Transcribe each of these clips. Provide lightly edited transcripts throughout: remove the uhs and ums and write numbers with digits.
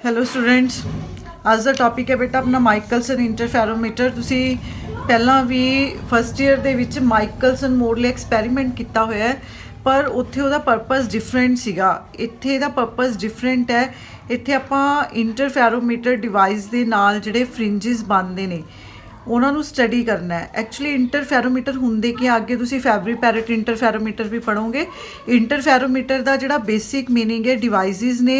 Hello students, आज का topic है बेटा अपना माइकलसन इंटरफेरोमीटर। तुसी पहला भी फस्ट ईयर दे विच माइकलसन मोडले एक्सपैरीमेंट किया होया है, पर उत्थे उहदा पर्पस डिफरेंट सीगा। इत्थे दा पर्पस डिफरेंट है। इत्थे आपां इंटरफेरोमीटर डिवाइस दे नाल जिहड़े फ्रिंजिस बनदे ने ਉਹਨਾਂ ਨੂੰ ਸਟੱਡੀ ਕਰਨਾ ਹੈ। ਐਕਚੁਅਲੀ ਇੰਟਰਫੈਰੋਮੀਟਰ ਹੁੰਦੇ ਕਿ ਅੱਗੇ ਤੁਸੀਂ ਫੈਬਰੀ ਪੈਰਟ ਇੰਟਰਫੈਰੋਮੀਟਰ ਵੀ ਪੜੋਗੇ। ਇੰਟਰਫੈਰੋਮੀਟਰ ਦਾ ਜਿਹੜਾ ਬੇਸਿਕ ਮੀਨਿੰਗ ਹੈ ਡਿਵਾਈਸਿਸ ਨੇ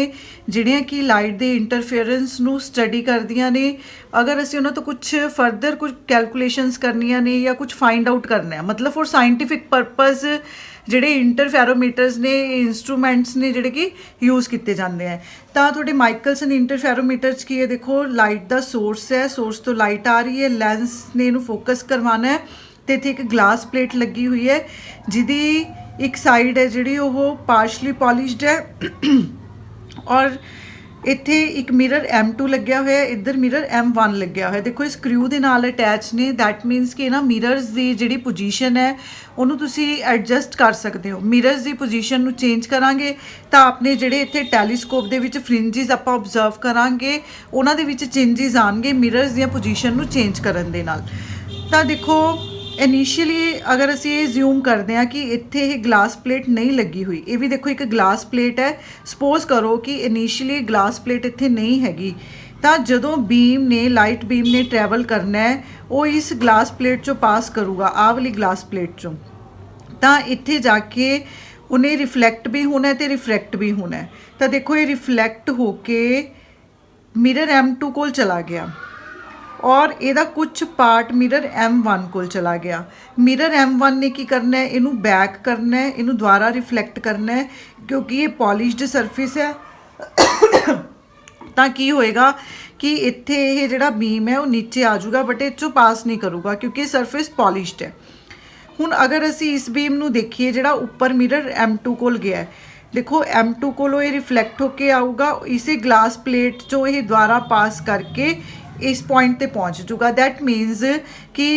ਜਿਹੜੀਆਂ ਕਿ ਲਾਈਟ ਦੇ ਇੰਟਰਫੇਰੈਂਸ ਨੂੰ ਸਟੱਡੀ ਕਰਦੀਆਂ ਨੇ। ਅਗਰ ਅਸੀਂ ਉਹਨਾਂ ਤੋਂ ਕੁਝ ਫਰਦਰ ਕੁਝ ਕੈਲਕੂਲੇਸ਼ਨਸ ਕਰਨੀਆਂ ਨੇ ਜਾਂ ਕੁਝ ਫਾਈਂਡ ਆਊਟ ਕਰਨਾ ਹੈ, ਮਤਲਬ ਫॉर ਸਾਇੰਟੀਫਿਕ ਪਰਪਸ ਜਿਹੜੇ ਇੰਟਰਫੈਰੋਮੀਟਰਸ ਨੇ ਇੰਸਟਰੂਮੈਂਟਸ ਨੇ ਜਿਹੜੇ ਕਿ ਯੂਜ਼ ਕੀਤੇ ਜਾਂਦੇ ਆ। ਤਾਂ ਤੁਹਾਡੇ ਮਾਈਕਲਸਨ ਇੰਟਰਫੈਰੋਮੀਟਰ 'ਚ ਕੀ ਹੈ, ਦੇਖੋ ਲਾਈਟ ਦਾ ਸੋਰਸ ਹੈ, ਸੋਰਸ ਤੋਂ ਲਾਈਟ ਆ ਰਹੀ ਹੈ, ਲੈਂਸ ਨੇ ਇਹਨੂੰ ਫੋਕਸ ਕਰਵਾਉਣਾ ਹੈ ਤੇ ਇੱਥੇ ਇੱਕ ਗਲਾਸ ਪਲੇਟ ਲੱਗੀ ਹੋਈ ਹੈ ਜਿਹਦੀ ਇੱਕ ਸਾਈਡ ਹੈ ਜਿਹੜੀ ਉਹ ਪਾਰਸ਼ਲੀ ਪੋਲਿਸ਼ਡ ਹੈ ਔਰ ਇੱਥੇ ਇੱਕ ਮਿਰਰ M2 ਲੱਗਿਆ ਹੋਇਆ, ਇੱਧਰ ਮਿਰਰ M1 ਲੱਗਿਆ ਹੋਇਆ। ਦੇਖੋ ਇਹ ਸਕਰੂ ਦੇ ਨਾਲ ਅਟੈਚ ਨੇ। ਦੈਟ ਮੀਨਸ ਕਿ ਨਾ ਮਿਰਰਸ ਦੀ ਜਿਹੜੀ ਪੋਜੀਸ਼ਨ ਹੈ ਉਹਨੂੰ ਤੁਸੀਂ ਐਡਜਸਟ ਕਰ ਸਕਦੇ ਹੋ। ਮਿਰਰਸ ਦੀ ਪੋਜੀਸ਼ਨ ਨੂੰ ਚੇਂਜ ਕਰਾਂਗੇ ਤਾਂ ਆਪਣੇ ਜਿਹੜੇ ਇੱਥੇ ਟੈਲੀਸਕੋਪ ਦੇ ਵਿੱਚ ਫਰਿੰਜਿਸ ਆਪਾਂ ਆਬਜ਼ਰਵ ਕਰਾਂਗੇ ਉਹਨਾਂ ਦੇ ਵਿੱਚ ਚੇਂਜਿਸ ਆਉਣਗੇ ਮਿਰਰਸ ਦੀਆਂ ਪੋਜੀਸ਼ਨ ਨੂੰ ਚੇਂਜ ਕਰਨ ਦੇ ਨਾਲ। ਤਾਂ ਦੇਖੋ ਇਨੀਸ਼ੀਅਲੀ अगर ਅਸੀਂ ਇਹ ਜ਼ੂਮ ਕਰਦੇ ਹਾਂ ਕਿ ਇੱਥੇ ਇਹ ਗਲਾਸ ਪਲੇਟ ਨਹੀਂ ਲੱਗੀ ਹੋਈ, ਇਹ ਵੀ ਦੇਖੋ ਇੱਕ ਗਲਾਸ ਪਲੇਟ ਹੈ। ਸਪੋਜ਼ ਕਰੋ ਕਿ ਇਨੀਸ਼ੀਅਲੀ ਗਲਾਸ ਪਲੇਟ ਇੱਥੇ ਨਹੀਂ ਹੈਗੀ, ਤਾਂ ਜਦੋਂ ਬੀਮ ਨੇ ਲਾਈਟ ਬੀਮ ਨੇ ਟਰੈਵਲ ਕਰਨਾ ਹੈ ਉਹ ਇਸ ਗਲਾਸ ਪਲੇਟ ਚੋਂ ਪਾਸ ਕਰੂਗਾ, ਆਹ ਵਾਲੀ ਗਲਾਸ ਪਲੇਟ ਚੋਂ। ਤਾਂ ਇੱਥੇ ਜਾ ਕੇ ਉਹਨੇ ਰਿਫਲੈਕਟ ਵੀ ਹੋਣਾ ਤੇ ਰਿਫਰੈਕਟ ਵੀ ਹੋਣਾ। ਤਾਂ ਦੇਖੋ ਇਹ ਰਿਫਲੈਕਟ ਹੋ ਕੇ ਮਿਰਰ M2 ਕੋਲ ਚਲਾ ਗਿਆ और ਇਹਦਾ कुछ पार्ट मिरर M1 ਕੋਲ ਚਲਾ ਗਿਆ। मिरर M1 ने की करना है, ਇਹਨੂੰ बैक करना है, ਇਹਨੂੰ ਦੁਬਾਰਾ रिफ्लैक्ट करना है क्योंकि ये पॉलिश्ड सरफेस है। ਤਾਂ ਕੀ ਹੋਏਗਾ कि ਇੱਥੇ ਇਹ ਜਿਹੜਾ बीम है वो नीचे आ जाऊगा बट ਇਹ ਚੋਂ पास नहीं करूगा क्योंकि सरफेस पॉलिश्ड है। ਹੁਣ अगर ਅਸੀਂ इस बीम ਨੂੰ देखिए ਜਿਹੜਾ ਉੱਪਰ मिरर M2 ਕੋਲ ਗਿਆ है, देखो M2 ਕੋਲੋਂ ਇਹ रिफ्लैक्ट होके आऊगा, इसे ग्लास प्लेट चों ਇਹ ਦੁਬਾਰਾ पास करके इस पॉइंट ते पहुँच जूगा। दैट मीनस कि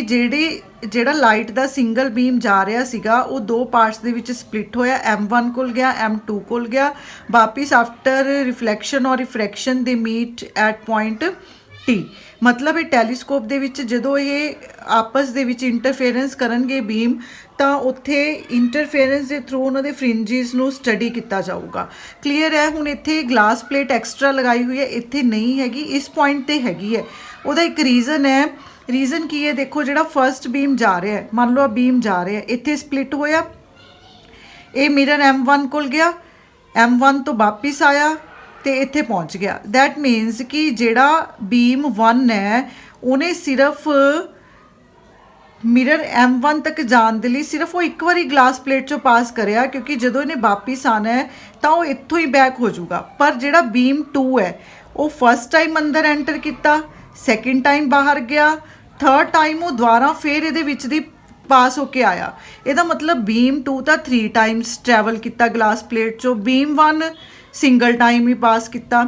ਜਿਹੜਾ ਲਾਈਟ ਦਾ ਸਿੰਗਲ ਬੀਮ ਜਾ ਰਿਹਾ ਸੀਗਾ ਉਹ ਦੋ ਪਾਰਟਸ ਦੇ ਵਿੱਚ ਸਪਲਿਟ ਹੋਇਆ, M1 ਕੋਲ ਗਿਆ, M2 ਕੋਲ ਗਿਆ। ਵਾਪਿਸ ਆਫਟਰ ਰਿਫਲੈਕਸ਼ਨ ਔਰ ਰਿਫਰੈਕਸ਼ਨ ਦੇ ਮੀਟ ਐਟ ਪੁਆਇੰਟ T। मतलब ये टैलीस्कोप ਦੇ ਵਿੱਚ ਜਦੋਂ ਇਹ ਆਪਸ ਦੇ ਵਿੱਚ ਇੰਟਰਫੇਰੈਂਸ ਕਰਨਗੇ ਬੀਮ ਤਾਂ ਉੱਥੇ ਇੰਟਰਫੇਰੈਂਸ ਦੇ ਥਰੂ ਉਹਨਾਂ ਦੇ ਫਰਿੰਜਿਸ ਨੂੰ ਸਟੱਡੀ ਕੀਤਾ ਜਾਊਗਾ। ਕਲੀਅਰ ਹੈ। ਹੁਣ ਇੱਥੇ ਗਲਾਸ ਪਲੇਟ ਐਕਸਟਰਾ ਲਗਾਈ ਹੋਈ ਹੈ, ਇੱਥੇ ਨਹੀਂ ਹੈਗੀ, ਇਸ ਪੁਆਇੰਟ ਤੇ ਹੈਗੀ ਹੈ। ਉਹਦਾ ਇੱਕ ਰੀਜ਼ਨ ਹੈ। ਰੀਜ਼ਨ ਕੀ ਹੈ, ਦੇਖੋ ਜਿਹੜਾ ਫਰਸਟ ਬੀਮ ਜਾ ਰਿਹਾ ਹੈ, ਮੰਨ ਲਓ ਆ ਬੀਮ ਜਾ ਰਿਹਾ, ਇੱਥੇ ਸਪਲਿਟ ਹੋਇਆ, ਇਹ ਮਿਰਰ M1 ਕੋਲ ਗਿਆ, M1 ਤੋਂ ਵਾਪਿਸ ਆਇਆ ਤੇ ਇੱਥੇ ਪਹੁੰਚ ਗਿਆ। ਦੈਟ ਮੀਨਸ ਕਿ ਜਿਹੜਾ ਬੀਮ 1 ਹੈ ਉਹਨੇ ਸਿਰਫ ਮਿਰਰ M1 ਤੱਕ ਜਾਣ ਦੇ ਲਈ ਸਿਰਫ ਉਹ ਇੱਕ ਵਾਰੀ ਗਲਾਸ ਪਲੇਟ ਚੋਂ ਪਾਸ ਕਰਿਆ ਕਿਉਂਕਿ ਜਦੋਂ ਇਹਨੇ ਵਾਪਿਸ ਆਣਾ ਹੈ ਤਾਂ ਉਹ ਇੱਥੋਂ ਹੀ ਬੈਕ ਹੋ ਜਾਊਗਾ। ਪਰ ਜਿਹੜਾ ਬੀਮ 2 ਹੈ ਉਹ ਫਸਟ ਟਾਈਮ ਅੰਦਰ ਐਂਟਰ ਕੀਤਾ, ਸੈਕਿੰਡ ਟਾਈਮ ਬਾਹਰ ਗਿਆ, ਥਰਡ ਟਾਈਮ ਉਹ ਦੁਬਾਰਾ ਫਿਰ ਇਹਦੇ ਵਿੱਚ ਦੀ ਪਾਸ ਹੋ ਕੇ ਆਇਆ। ਇਹਦਾ ਮਤਲਬ ਬੀਮ 2 ਤਾਂ 3 ਟਾਈਮਸ ਟਰੈਵਲ ਕੀਤਾ ਗਲਾਸ ਪਲੇਟ ਚੋਂ, ਬੀਮ 1 ਸਿੰਗਲ ਟਾਈਮ ਹੀ ਪਾਸ ਕੀਤਾ।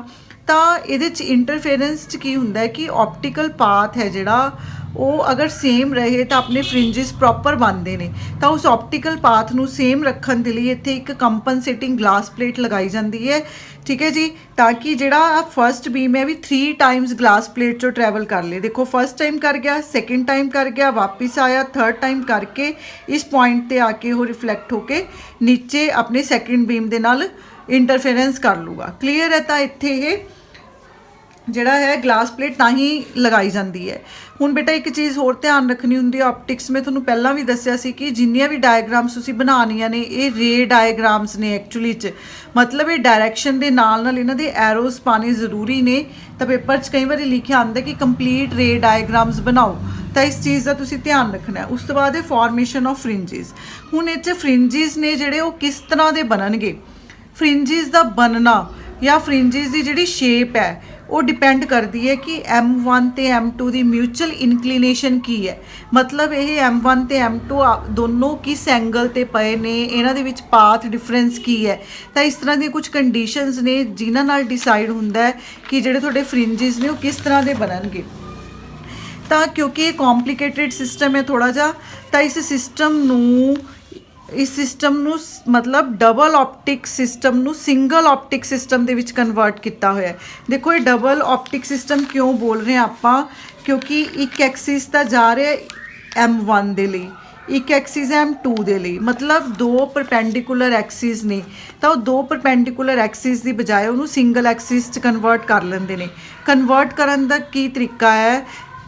ਤਾਂ ਇਹਦੇ 'ਚ ਇੰਟਰਫੇਰੈਂਸ 'ਚ ਕੀ ਹੁੰਦਾ ਹੈ ਕਿ ਆਪਟੀਕਲ ਪਾਥ ਹੈ ਜਿਹੜਾ ਉਹ ਅਗਰ ਸੇਮ ਰਹੇ ਤਾਂ ਆਪਣੇ ਫਰਿੰਜਿਸ ਪ੍ਰੋਪਰ ਬਣਦੇ ਨੇ। ਤਾਂ ਉਸ ਆਪਟੀਕਲ ਪਾਥ ਨੂੰ ਸੇਮ ਰੱਖਣ ਦੇ ਲਈ ਇੱਥੇ ਇੱਕ ਕੰਪਨਸੇਟਿੰਗ ਗਲਾਸ ਪਲੇਟ ਲਗਾਈ ਜਾਂਦੀ ਹੈ। ਠੀਕ ਹੈ ਜੀ, ਤਾਂ ਕਿ ਜਿਹੜਾ ਫਸਟ ਬੀਮ ਹੈ ਵੀ 3 ਟਾਈਮਸ ਗਲਾਸ ਪਲੇਟ ਚੋਂ ਟਰੈਵਲ ਕਰ ਲੇ। ਦੇਖੋ ਫਸਟ ਟਾਈਮ ਕਰ ਗਿਆ, ਸੈਕਿੰਡ ਟਾਈਮ ਕਰ ਗਿਆ, ਵਾਪਿਸ ਆਇਆ, ਥਰਡ ਟਾਈਮ ਕਰਕੇ ਇਸ ਪੁਆਇੰਟ ਤੇ ਆ ਕੇ ਉਹ ਰਿਫਲੈਕਟ ਹੋ ਕੇ ਨੀਚੇ ਆਪਣੇ ਸੈਕਿੰਡ ਬੀਮ ਦੇ ਨਾਲ ਇੰਟਰਫੇਰੈਂਸ ਕਰ ਲੂਗਾ। ਕਲੀਅਰ ਹੈ। ਤਾਂ ਇੱਥੇ ਇਹ ਜਿਹੜਾ ਹੈ ਗਲਾਸ ਪਲੇਟ ਤਾਂ ਹੀ ਲਗਾਈ ਜਾਂਦੀ ਹੈ। ਹੁਣ ਬੇਟਾ ਇੱਕ ਚੀਜ਼ ਹੋਰ ਧਿਆਨ ਰੱਖਣੀ ਹੁੰਦੀ ਹੈ ਆਪਟਿਕਸ। ਮੈਂ ਤੁਹਾਨੂੰ ਪਹਿਲਾਂ ਵੀ ਦੱਸਿਆ ਸੀ ਕਿ ਜਿੰਨੀਆਂ ਵੀ ਡਾਇਗਰਾਮਸ ਤੁਸੀਂ ਬਣਾਉਣੀਆਂ ਨੇ ਇਹ ਰੇ ਡਾਇਗਰਾਮਸ ਨੇ ਐਕਚੁਅਲੀ 'ਚ, ਮਤਲਬ ਇਹ ਡਾਇਰੈਕਸ਼ਨ ਦੇ ਨਾਲ ਨਾਲ ਇਹਨਾਂ ਦੇ ਐਰੋਜ਼ ਪਾਣੇ ਜ਼ਰੂਰੀ ਨੇ। ਤਾਂ ਪੇਪਰ 'ਚ ਕਈ ਵਾਰੀ ਲਿਖਿਆ ਆਉਂਦਾ ਕਿ ਕੰਪਲੀਟ ਰੇ ਡਾਇਗਰਾਮਸ ਬਣਾਓ, ਤਾਂ ਇਸ ਚੀਜ਼ ਦਾ ਤੁਸੀਂ ਧਿਆਨ ਰੱਖਣਾ ਹੈ। ਉਸ ਤੋਂ ਬਾਅਦ ਇਹ ਫਾਰਮੇਸ਼ਨ ਆਫ ਫਰਿੰਜਿਸ। ਹੁਣ ਇਹ 'ਚ ਫਰਿੰਜਿਸ ਨੇ ਜਿਹੜੇ ਉਹ ਕਿਸ ਤਰ੍ਹਾਂ ਦੇ ਬਣਨਗੇ, ਫਰਿੰਜਿਸ ਦਾ ਬਣਨਾ ਜਾਂ ਫਰਿੰਜਿਸ ਦੀ ਜਿਹੜੀ ਸ਼ੇਪ ਹੈ ਉਹ ਡਿਪੈਂਡ ਕਰਦੀ ਹੈ ਕਿ M1 ਤੇ M2 ਦੀ ਮਿਊਚੁਅਲ ਇਨਕਲੀਨੇਸ਼ਨ ਕੀ ਹੈ। ਮਤਲਬ ਇਹ M1 ਤੇ M2 ਦੋਨੋਂ ਕਿਸ ਐਂਗਲ ਤੇ ਪਏ ਨੇ, ਇਹਨਾਂ ਦੇ ਵਿੱਚ ਪਾਥ ਡਿਫਰੈਂਸ ਕੀ ਹੈ। ਤਾਂ ਇਸ ਤਰ੍ਹਾਂ ਦੀਆਂ ਕੁਝ ਕੰਡੀਸ਼ਨਸ ਨੇ ਜਿਨ੍ਹਾਂ ਨਾਲ ਡਿਸਾਈਡ ਹੁੰਦਾ ਹੈ ਕਿ ਜਿਹੜੇ ਤੁਹਾਡੇ ਫਰਿੰਜਿਸ ਨੇ ਉਹ ਕਿਸ ਤਰ੍ਹਾਂ ਦੇ ਬਣਨਗੇ। ਤਾਂ ਕਿਉਂਕਿ ਇਹ ਕੰਪਲਿਕੇਟਿਡ ਸਿਸਟਮ ਹੈ ਥੋੜ੍ਹਾ ਜਿਹਾ, ਤਾਂ ਇਸ ਸਿਸਟਮ ਨੂੰ इस सिस्टम ਨੂੰ मतलब डबल ऑप्टिक सिस्टम ਨੂੰ सिंगल ऑप्टिक सिस्टम ਦੇ ਵਿੱਚ ਕਨਵਰਟ ਕੀਤਾ ਹੋਇਆ ਹੈ। ਦੇਖੋ ਇਹ डबल ऑप्टिक सिस्टम ਕਿਉਂ ਬੋਲ ਰਹੇ ਹਾਂ ਆਪਾਂ, ਕਿਉਂਕਿ ਇੱਕ ਐਕਸਿਸ ਤਾਂ ਜਾ ਰਿਹਾ M1 ਦੇ ਲਈ, ਇੱਕ ਐਕਸਿਸ M2 ਦੇ ਲਈ, मतलब दो परपेंडिकुलर एक्सिस ने, तो दो परपेंडिकुलर एक्सिस की बजाय उन्होंने सिंगल एक्सिस च कन्वर्ट कर लेंगे ने। कन्वर्ट करन दा की तरीका है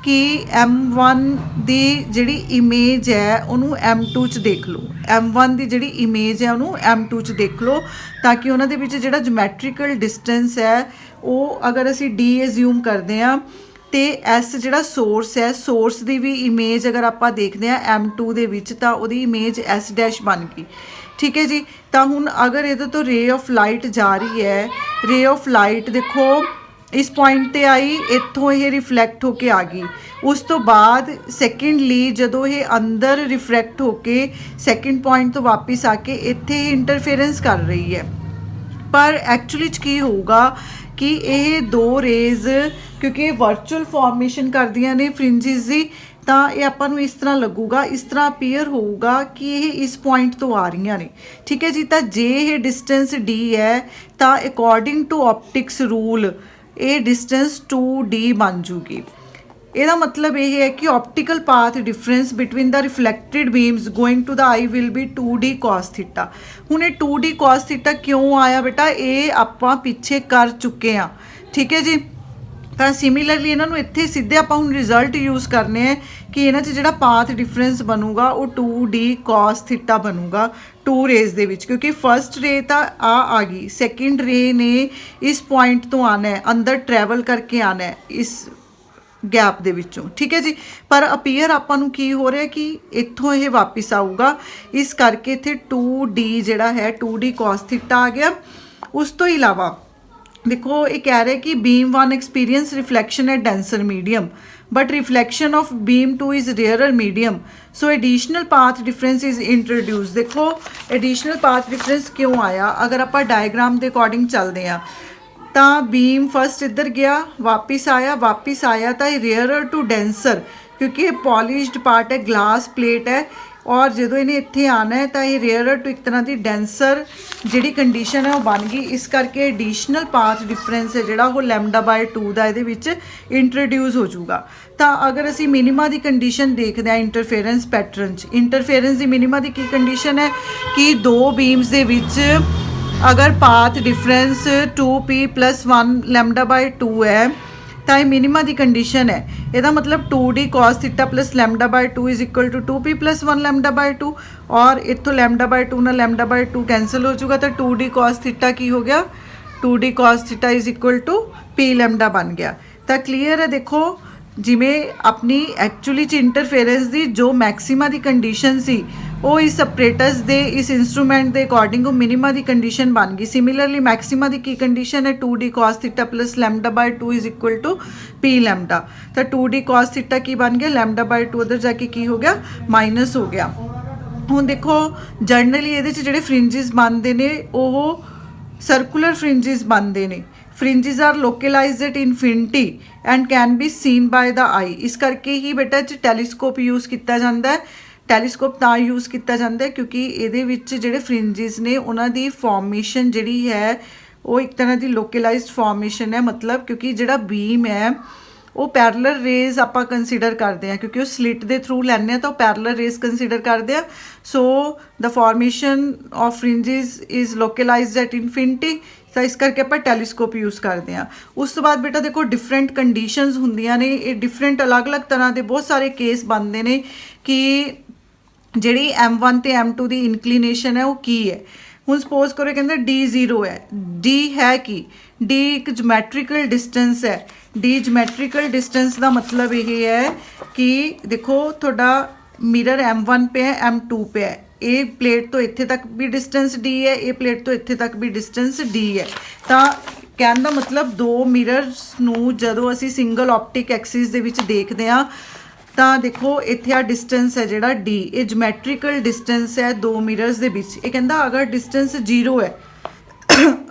कि M1 की जिहड़ी इमेज है उन्होंने M2 च देख लो, M1 की जिहड़ी इमेज है उन्होंने M2 च देख लो, ताकि उन्होंने विच जिहड़ा जोमैट्रिकल डिस्टेंस है वो अगर असी D एज्यूम करते हैं तो एस जिहड़ा सोर्स है, सोर्स की भी इमेज अगर आप देखते हैं M2 दे विच तां उहदी इमेज S डैश बन गई। ठीक है जी। तो हुण अगर ये तो रे ऑफ लाइट जा रही है, रे ऑफ लाइट देखो इस पॉइंट ते आई, इत्थों ये रिफ्लैक्ट होके आ गई, उस तो बाद सैकेंडली जदों ये अंदर रिफ्रैक्ट होके सैकेंड पॉइंट तो वापस आके इत्थे इंटरफेरेंस कर रही है। पर एक्चुअली की होगा कि ये दो रेज़ क्योंकि वर्चुअल फॉर्मेशन करदियां ने फ्रिंजिज की, तो ये आपां नूं इस तरह लगूगा, इस तरह अपीयर होगा कि ये इस पॉइंट तो आ रही ने। ठीक है जी। तो जे ये डिस्टेंस D है तो अकॉर्डिंग टू ऑप्टिक्स रूल ये डिस्टेंस 2D बन जूगी। ਇਹਦਾ मतलब ये है कि optical path difference between the reflected beams going to the eye will be 2D cos theta. हुण ये 2D cos थीटा क्यों आया बेटा, ये आपां पिछे कर चुके हैं। ठीक है जी। तो सिमिलरली इन्हों इत्थे सीधे आपां हुण रिजल्ट यूज़ करने हैं कि इन्हां च जिहड़ा पाथ डिफरेंस बनूगा वो 2D cos थीटा बनूगा टू रेज दे विच, क्योंकि फर्स्ट रे तो आ गई, सैकेंड रे ने इस पॉइंट तो आना है, अंदर ट्रैवल करके आना है इस गैप दे विचों। ठीक है जी। पर अपीयर आपां नूं की हो रहा है कि इत्थों ये वापस आऊगा, इस करके इत्थे 2D जिहड़ा है 2D cos थीटा आ गया। उस तो इलावा देखो ये कह रहे कि beam 1 experience reflection at denser medium but reflection of beam 2 is rarer medium, so additional path difference is introduce. देखो एडिशनल पाथ डिफरेंस क्यों आया, अगर आप डायग्राम के अकॉर्डिंग चलते हैं तो बीम फस्ट इधर गया, वापस आया तो रेयरर टू डेंसर, क्योंकि ये पॉलिश्ड पार्ट है, ग्लास प्लेट है, और जो इन्हें इत्थे आना है तो ये रेयरर टू एक तरह की डेंसर जिहड़ी कंडीशन है वो बन गई। इस करके एडिशनल पाथ डिफरेंस है जिहड़ा वो λ/2 का ये इंट्रोड्यूस हो जाऊगा। तो अगर असी मिनीमा की कंडीशन देखते हैं इंटरफेरेंस पैटर्न, इंटरफेरेंस की मिनीमा की की कंडीशन है कि दो बीम्स के विच अगर पाथ डिफरेंस 2p + 1 λ/2 है तो ये मिनीमा की कंडीशन है। यदा मतलब 2D cos थीटा + λ/2 = 2p + 1 λ/2, और इतों λ/2 ना λ/2 कैंसल हो जाएगा, तो 2D cos थीटा की हो गया, 2D cos थीटा = p λ बन गया। तो क्लीयर है। देखो जिमें अपनी एक्चुअली इंटरफेरेंस की जो मैक्सीमा की कंडीशन सी वो इस अपरेटस दे इस इंस्ट्रूमेंट के अकॉर्डिंग वो मिनीमा की कंडीशन बन गई। सिमिलरली मैक्सीमा की कंडीशन है 2D cos थीटा + λ/2 = p λ, तो 2D cos थीटा की बन गया, λ/2 उधर जाके की हो गया, माइनस हो गया। हुण देखो जनरली ये जिहड़े फ्रिंजिस बनते हैं वो सर्कुलर फ्रिंजिस बनते हैं। Fringes are localised at infinity and can be seen by the eye. इस करके ही बेटा टैलीस्कोप यूज़ किया जाता है। टैलीस्कोप तां यूज़ किया जाता है क्योंकि ये जिहड़े फ्रिंजिस ने उन्हां दी फॉर्मेशन जिहड़ी है वो एक तरह की लोकेलाइज्ड फॉर्मेशन है, मतलब क्योंकि जिहड़ा बीम है वो पैरलर रेज आप कंसीडर करते हैं, क्योंकि वो स्लिट के थ्रू लैने तो पैरलर रेज कंसीडर करते हैं। So the formation of fringes is localised at infinity, तो इस करके आप टैलीस्कोप यूज़ करते हैं। उस तो बाद बेटा देखो डिफरेंट कंडीशनस होंदियां ने, ये डिफरेंट अलग अलग तरह के बहुत सारे केस बनते हैं कि जिहड़ी M1 ते M2 की इनकलीनेशन है वो की है। हुण सपोज करो कहते D0 है, D है कि D एक जोमैट्रिकल डिस्टेंस है। D जोमैट्रिकल डिस्टेंस का मतलब ये है कि देखो थोड़ा मिरर M1 पे है, M2 पे है, ये प्लेट तो इत्थे तक भी डिस्टेंस D है, ये प्लेट तो इत्थे तक भी डिस्टेंस D है। तो कहने का मतलब दो मिरर्स नूं जदों असी सिंगल ऑप्टिक एक्सिस दे विच देखते हैं तो देखो इत्थे आ डिस्टेंस है जिहड़ा D, ये जोमैट्रिकल डिस्टेंस है दो मिरर्स दे विच। ये कहंदा अगर डिस्टेंस 0 है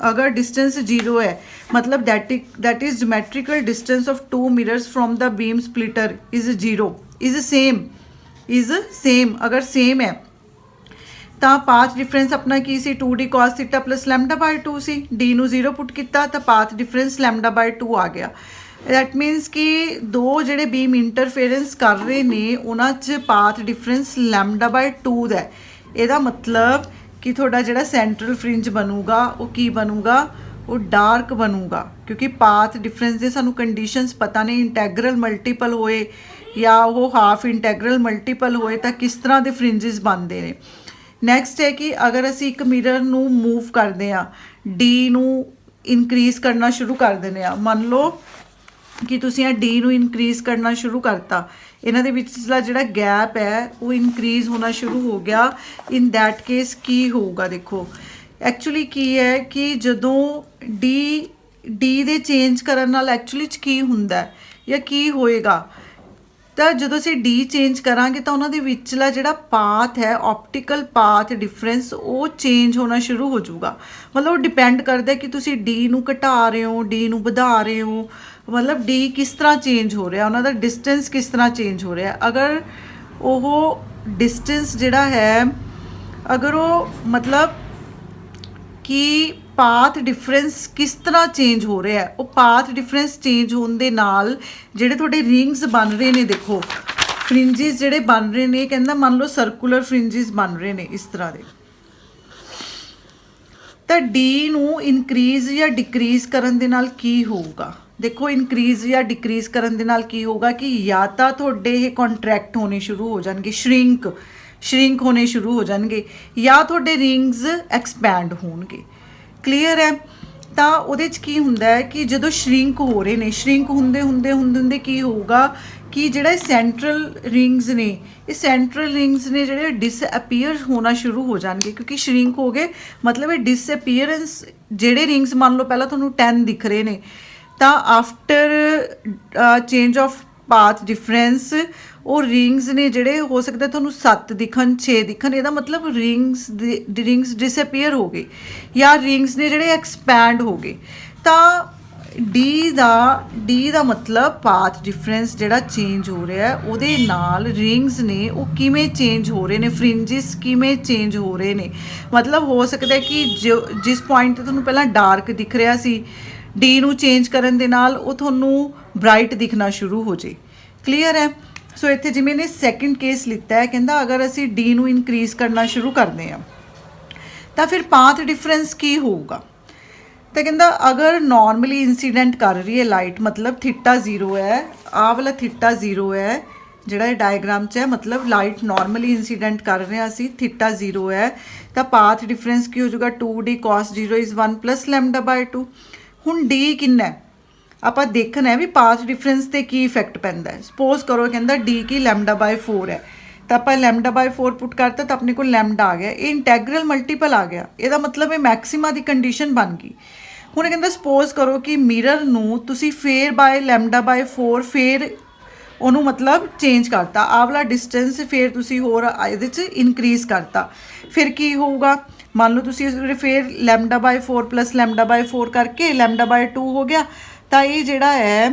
अगर डिस्टेंस 0 है मतलब that is geometrical distance of two mirrors from the beam splitter is 0 is same अगर सेम है ਤਾਂ ਪਾਥ ਡਿਫਰੈਂਸ ਆਪਣਾ ਕੀ ਸੀ 2d cos theta plus lambda by 2 ਸੀ। d ਨੂੰ 0 ਪੁੱਟ ਕੀਤਾ ਤਾਂ ਪਾਥ ਡਿਫਰੈਂਸ ਲੈਮਡਾ ਬਾਈ 2 ਆ ਗਿਆ। ਦੈਟ ਮੀਨਸ ਕਿ ਦੋ ਜਿਹੜੇ ਬੀਮ ਇੰਟਰਫੇਰੈਂਸ ਕਰ ਰਹੇ ਨੇ ਉਹਨਾਂ 'ਚ ਪਾਥ ਡਿਫਰੈਂਸ ਲੈਮਡਾ ਬਾਈ 2 ਦਾ ਹੈ। ਇਹਦਾ ਮਤਲਬ ਕਿ ਤੁਹਾਡਾ ਜਿਹੜਾ ਸੈਂਟਰਲ ਫਰਿੰਜ ਬਣੂਗਾ ਉਹ ਕੀ ਬਣੂਗਾ, ਉਹ ਡਾਰਕ ਬਣੂਗਾ, ਕਿਉਂਕਿ ਪਾਥ ਡਿਫਰੈਂਸ ਦੇ ਸਾਨੂੰ ਕੰਡੀਸ਼ਨਸ ਪਤਾ ਨਹੀਂ, ਇੰਟੈਗਰਲ ਮਲਟੀਪਲ ਹੋਏ ਜਾਂ ਉਹ ਹਾਫ ਇੰਟੈਗਰਲ ਮਲਟੀਪਲ ਹੋਏ ਤਾਂ ਕਿਸ ਤਰ੍ਹਾਂ ਦੇ ਫਰਿੰਜਸ ਬਣਦੇ ਨੇ। ਨੈਕਸਟ ਹੈ ਕਿ ਅਗਰ ਅਸੀਂ ਇੱਕ ਮਿਰਰ ਨੂੰ ਮੂਵ ਕਰਦੇ ਹਾਂ, ਡੀ ਨੂੰ ਇਨਕਰੀਜ਼ ਕਰਨਾ ਸ਼ੁਰੂ ਕਰ ਦਿੰਦੇ ਹਾਂ, ਮੰਨ ਲਓ ਕਿ ਤੁਸੀਂ ਇਹ ਡੀ ਨੂੰ ਇਨਕਰੀਜ਼ ਕਰਨਾ ਸ਼ੁਰੂ ਕਰਤਾ, ਇਹਨਾਂ ਦੇ ਵਿਚਲਾ ਜਿਹੜਾ ਗੈਪ ਹੈ ਉਹ ਇਨਕਰੀਜ਼ ਹੋਣਾ ਸ਼ੁਰੂ ਹੋ ਗਿਆ। ਇਨ ਦੈਟ ਕੇਸ ਕੀ ਹੋਊਗਾ, ਦੇਖੋ ਐਕਚੁਅਲੀ ਕੀ ਹੈ ਕਿ ਜਦੋਂ ਡੀ ਦੇ ਚੇਂਜ ਕਰਨ ਨਾਲ ਐਕਚੁਅਲੀ 'ਚ ਕੀ ਹੁੰਦਾ ਜਾਂ ਕੀ ਹੋਏਗਾ, ਤਾਂ ਜਦੋਂ ਅਸੀਂ ਡੀ ਚੇਂਜ ਕਰਾਂਗੇ ਤਾਂ ਉਹਨਾਂ ਦੇ ਵਿਚਲਾ ਜਿਹੜਾ ਪਾਥ ਹੈ ਆਪਟੀਕਲ ਪਾਥ ਡਿਫਰੈਂਸ ਉਹ ਚੇਂਜ ਹੋਣਾ ਸ਼ੁਰੂ ਹੋ ਜਾਊਗਾ। ਮਤਲਬ ਉਹ ਡਿਪੈਂਡ ਕਰਦਾ ਕਿ ਤੁਸੀਂ ਡੀ ਨੂੰ ਘਟਾ ਰਹੇ ਹੋ, ਡੀ ਨੂੰ ਵਧਾ ਰਹੇ ਹੋ, ਮਤਲਬ ਡੀ ਕਿਸ ਤਰ੍ਹਾਂ ਚੇਂਜ ਹੋ ਰਿਹਾ, ਉਹਨਾਂ ਦਾ ਡਿਸਟੈਂਸ ਕਿਸ ਤਰ੍ਹਾਂ ਚੇਂਜ ਹੋ ਰਿਹਾ। ਅਗਰ ਉਹ ਡਿਸਟੈਂਸ ਜਿਹੜਾ ਹੈ, ਅਗਰ ਉਹ ਮਤਲਬ ਕਿ ਪਾਥ ਡਿਫਰੈਂਸ ਕਿਸ ਤਰ੍ਹਾਂ ਚੇਂਜ ਹੋ ਰਿਹਾ ਹੈ, ਉਹ ਪਾਥ ਡਿਫਰੈਂਸ ਚੇਂਜ ਹੋਣ ਦੇ ਨਾਲ ਜਿਹੜੇ ਤੁਹਾਡੇ ਰਿੰਗਸ ਬਣ ਰਹੇ ਨੇ, ਦੇਖੋ ਫਰਿੰਜਿਸ ਜਿਹੜੇ ਬਣ ਰਹੇ ਨੇ, ਕਹਿੰਦਾ ਮੰਨ ਲਓ ਸਰਕੂਲਰ ਫਰਿੰਜਿਸ ਬਣ ਰਹੇ ਨੇ ਇਸ ਤਰ੍ਹਾਂ ਦੇ, ਤਾਂ ਡੀ ਨੂੰ ਇਨਕਰੀਜ਼ ਜਾਂ ਡਿਕਰੀਜ਼ ਕਰਨ ਦੇ ਨਾਲ ਕੀ ਹੋਊਗਾ। ਦੇਖੋ ਇਨਕਰੀਜ਼ ਜਾਂ ਡਿਕਰੀਜ਼ ਕਰਨ ਦੇ ਨਾਲ ਕੀ ਹੋਊਗਾ ਕਿ ਜਾਂ ਤਾਂ ਤੁਹਾਡੇ ਇਹ ਕੰਟਰੈਕਟ ਹੋਣੇ ਸ਼ੁਰੂ ਹੋ ਜਾਣਗੇ, ਸ਼ਰਿੰਕ ਹੋਣੇ ਸ਼ੁਰੂ ਹੋ ਜਾਣਗੇ, ਜਾਂ ਤੁਹਾਡੇ ਰਿੰਗਸ ਐਕਸਪੈਂਡ ਹੋਣਗੇ। ਕਲੀਅਰ ਹੈ। ਤਾਂ ਉਹਦੇ 'ਚ ਕੀ ਹੁੰਦਾ ਹੈ ਕਿ ਜਦੋਂ ਸ਼ਰਿੰਕ ਹੋ ਰਹੇ ਨੇ, ਸ਼ਰਿੰਕ ਹੁੰਦੇ ਕੀ ਹੋਊਗਾ ਕਿ ਜਿਹੜਾ ਸੈਂਟਰਲ ਰਿੰਗਸ ਨੇ, ਇਹ ਸੈਂਟਰਲ ਰਿੰਗਸ ਨੇ ਜਿਹੜੇ ਡਿਸਅਪੀਅਰ ਹੋਣਾ ਸ਼ੁਰੂ ਹੋ ਜਾਣਗੇ, ਕਿਉਂਕਿ ਸ਼ਰਿੰਕ ਹੋ ਗਏ ਮਤਲਬ ਇਹ ਡਿਸਅਪੀਅਰੈਂਸ, ਜਿਹੜੇ ਰਿੰਗਸ ਮੰਨ ਲਓ ਪਹਿਲਾਂ ਤੁਹਾਨੂੰ 10 ਦਿਖ ਰਹੇ ਨੇ, ਤਾਂ after change of path difference ਉਹ ਰਿੰਗਸ ਨੇ ਜਿਹੜੇ ਹੋ ਸਕਦਾ ਤੁਹਾਨੂੰ 7 ਦਿਖਣ, 6 ਦਿਖਣ, ਇਹਦਾ ਮਤਲਬ ਰਿੰਗਸ ਡਿਸਅਪੀਅਰ ਹੋ ਗਏ ਜਾਂ ਰਿੰਗਸ ਨੇ ਜਿਹੜੇ ਐਕਸਪੈਂਡ ਹੋ ਗਏ। ਤਾਂ ਡੀ ਦਾ ਮਤਲਬ ਪਾਥ ਡਿਫਰੈਂਸ ਜਿਹੜਾ ਚੇਂਜ ਹੋ ਰਿਹਾ ਹੈ ਉਹਦੇ ਨਾਲ ਰਿੰਗਸ ਨੇ ਉਹ ਕਿਵੇਂ ਚੇਂਜ ਹੋ ਰਹੇ ਨੇ, ਫਰਿੰਜਿਸ ਕਿਵੇਂ ਚੇਂਜ ਹੋ ਰਹੇ ਨੇ। ਮਤਲਬ ਹੋ ਸਕਦਾ ਕਿ ਜਿਸ ਪੁਆਇੰਟ ਤੇ ਤੁਹਾਨੂੰ ਪਹਿਲਾਂ ਡਾਰਕ ਦਿਖ ਰਿਹਾ ਸੀ, ਡੀ ਨੂੰ ਚੇਂਜ ਕਰਨ ਦੇ ਨਾਲ ਉਹ ਤੁਹਾਨੂੰ ਬ੍ਰਾਈਟ ਦਿਖਣਾ ਸ਼ੁਰੂ ਹੋ ਜੇ। ਕਲੀਅਰ ਹੈ। ਸੋ ਇੱਥੇ ਜਿਵੇਂ ਨੇ ਸੈਕਿੰਡ ਕੇਸ ਲਿੱਤਾ ਹੈ, ਕਹਿੰਦਾ ਅਗਰ ਅਸੀਂ ਡੀ ਨੂੰ ਇਨਕਰੀਜ਼ ਕਰਨਾ ਸ਼ੁਰੂ ਕਰਦੇ ਹਾਂ ਤਾਂ ਫਿਰ ਪਾਥ ਡਿਫਰੈਂਸ ਕੀ ਹੋਊਗਾ। ਤਾਂ ਕਹਿੰਦਾ ਅਗਰ ਨਾਰਮਲੀ ਇਨਸੀਡੈਂਟ ਕਰ ਰਹੀ ਹੈ ਲਾਈਟ, ਮਤਲਬ ਥੀਟਾ 0 ਹੈ, ਆਹ ਵਾਲਾ ਥੀਟਾ 0 ਹੈ ਜਿਹੜਾ ਇਹ ਡਾਇਗਰਾਮ 'ਚ ਹੈ, ਮਤਲਬ ਲਾਈਟ ਨਾਰਮਲੀ ਇਨਸੀਡੈਂਟ ਕਰ ਰਹੇ ਹਾਂ ਅਸੀਂ, ਥੀਟਾ 0 ਹੈ, ਤਾਂ ਪਾਥ ਡਿਫਰੈਂਸ ਕੀ ਹੋ ਜਾਊਗਾ 2d cos 0 is 1 plus lambda by 2। ਹੁਣ ਡੀ ਕਿੰਨਾ ਹੈ ਆਪਾਂ ਦੇਖਣਾ ਹੈ ਵੀ ਪਾਥ ਡਿਫਰੈਂਸ ਤੇ ਕੀ ਇਫੈਕਟ ਪੈਂਦਾ ਹੈ। ਸਪੋਜ਼ ਕਰੋ ਕਹਿੰਦਾ ਡੀ ਕੀ ਲੈਮਡਾ ਬਾਈ 4 ਹੈ, ਤਾਂ ਆਪਾਂ ਲੈਮਡਾ ਬਾਈ 4 ਪੁੱਟ ਕਰਤਾ ਤਾਂ ਆਪਣੇ ਕੋਲ ਲੈਮਡਾ ਆ ਗਿਆ, ਇਹ ਇੰਟੈਗਰਲ ਮਲਟੀਪਲ ਆ ਗਿਆ, ਇਹਦਾ ਮਤਲਬ ਇਹ ਮੈਕਸਿਮਾ ਦੀ ਕੰਡੀਸ਼ਨ ਬਣ ਗਈ। ਹੁਣ ਕਹਿੰਦਾ ਸਪੋਜ਼ ਕਰੋ ਕਿ ਮਿਰਰ ਨੂੰ ਤੁਸੀਂ ਫੇਰ ਬਾਏ ਲੈਮਡਾ ਬਾਈ 4 ਫੇਰ ਉਹਨੂੰ ਮਤਲਬ ਚੇਂਜ ਕਰਤਾ, ਆਹ ਵਾਲਾ ਡਿਸਟੈਂਸ ਫੇਰ ਤੁਸੀਂ ਹੋਰ ਇਹਦੇ 'ਚ ਇਨਕਰੀਜ਼ ਕਰਤਾ, ਫਿਰ ਕੀ ਹੋਊਗਾ। ਮੰਨ ਲਓ ਤੁਸੀਂ ਫੇਰ ਲੈਮਡਾ ਬਾਈ 4 ਪਲੱਸ ਲੈਮਡਾ ਬਾਈ 4 ਕਰਕੇ ਲੈਮਡਾ ਬਾਈ 2 ਹੋ ਗਿਆ, ਤਾਂ ਇਹ ਜਿਹੜਾ ਹੈ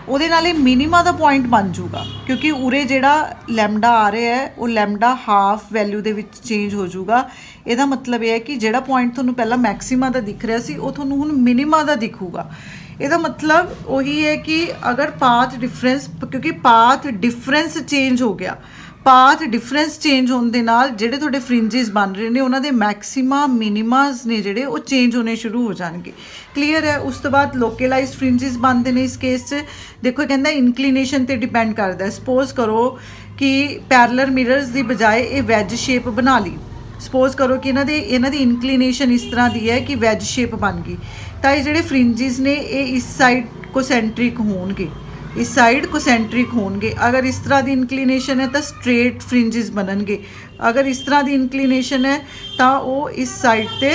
ਉਹਦੇ ਨਾਲ ਇਹ ਮਿਨੀਮਾ ਦਾ ਪੁਆਇੰਟ ਬਣ ਜਾਊਗਾ, ਕਿਉਂਕਿ ਉਰੇ ਜਿਹੜਾ ਲੈਮਡਾ ਆ ਰਿਹਾ ਹੈ ਉਹ ਲੈਮਡਾ ਹਾਫ ਵੈਲਿਊ ਦੇ ਵਿੱਚ ਚੇਂਜ ਹੋ ਜਾਊਗਾ। ਇਹਦਾ ਮਤਲਬ ਇਹ ਹੈ ਕਿ ਜਿਹੜਾ ਪੁਆਇੰਟ ਤੁਹਾਨੂੰ ਪਹਿਲਾਂ ਮੈਕਸਿਮਾ ਦਾ ਦਿਖ ਰਿਹਾ ਸੀ ਉਹ ਤੁਹਾਨੂੰ ਹੁਣ ਮਿਨੀਮਾ ਦਾ ਦਿਖੂਗਾ। ਇਹਦਾ ਮਤਲਬ ਉਹੀ ਹੈ ਕਿ ਅਗਰ ਪਾਥ ਡਿਫਰੈਂਸ, ਕਿਉਂਕਿ ਪਾਥ ਡਿਫਰੈਂਸ ਚੇਂਜ ਹੋ ਗਿਆ, ਪਾਥ ਡਿਫਰੈਂਸ ਚੇਂਜ ਹੋਣ ਦੇ ਨਾਲ ਜਿਹੜੇ ਤੁਹਾਡੇ ਫਰਿੰਜਿਸ ਬਣ ਰਹੇ ਨੇ ਉਹਨਾਂ ਦੇ ਮੈਕਸਿਮਾ ਮਿਨੀਮਾਸ ਨੇ ਜਿਹੜੇ ਉਹ ਚੇਂਜ ਹੋਣੇ ਸ਼ੁਰੂ ਹੋ ਜਾਣਗੇ। ਕਲੀਅਰ ਹੈ। ਉਸ ਤੋਂ ਬਾਅਦ ਲੋਕੇਲਾਈਜ਼ਡ ਫਰਿੰਜਿਸ ਬਣਦੇ ਨੇ ਇਸ ਕੇਸ 'ਚ। ਦੇਖੋ ਕਹਿੰਦਾ ਇਨਕਲੀਨੇਸ਼ਨ ਤੇ ਡਿਪੈਂਡ ਕਰਦਾ। ਸਪੋਜ਼ ਕਰੋ ਕਿ ਪੈਰਲਰ ਮਿਰਰਸ ਦੀ ਬਜਾਏ ਇਹ ਵੈਜ ਸ਼ੇਪ ਬਣਾ ਲਈ, ਸਪੋਜ਼ ਕਰੋ ਕਿ ਇਹਨਾਂ ਦੀ ਇਨਕਲੀਨੇਸ਼ਨ ਇਸ ਤਰ੍ਹਾਂ ਦੀ ਹੈ ਕਿ ਵੈਜ ਸ਼ੇਪ ਬਣ ਗਈ, ਤਾਂ ਇਹ ਜਿਹੜੇ ਫਰਿੰਜਿਸ ਨੇ ਇਹ ਇਸ ਸਾਈਡ ਕੋਸੈਂਟਰਿਕ ਹੋਣਗੇ, ਇਸ ਸਾਈਡ ਕੋਸੈਂਟਰਿਕ ਹੋਣਗੇ। ਅਗਰ ਇਸ ਤਰ੍ਹਾਂ ਦੀ ਇਨਕਲੀਨੇਸ਼ਨ ਹੈ ਤਾਂ ਸਟ੍ਰੇਟ ਫਰਿੰਜਿਸ ਬਣਨਗੇ, ਅਗਰ ਇਸ ਤਰ੍ਹਾਂ ਦੀ ਇਨਕਲੀਨੇਸ਼ਨ ਹੈ ਤਾਂ ਉਹ ਇਸ ਸਾਈਡ ਤੇ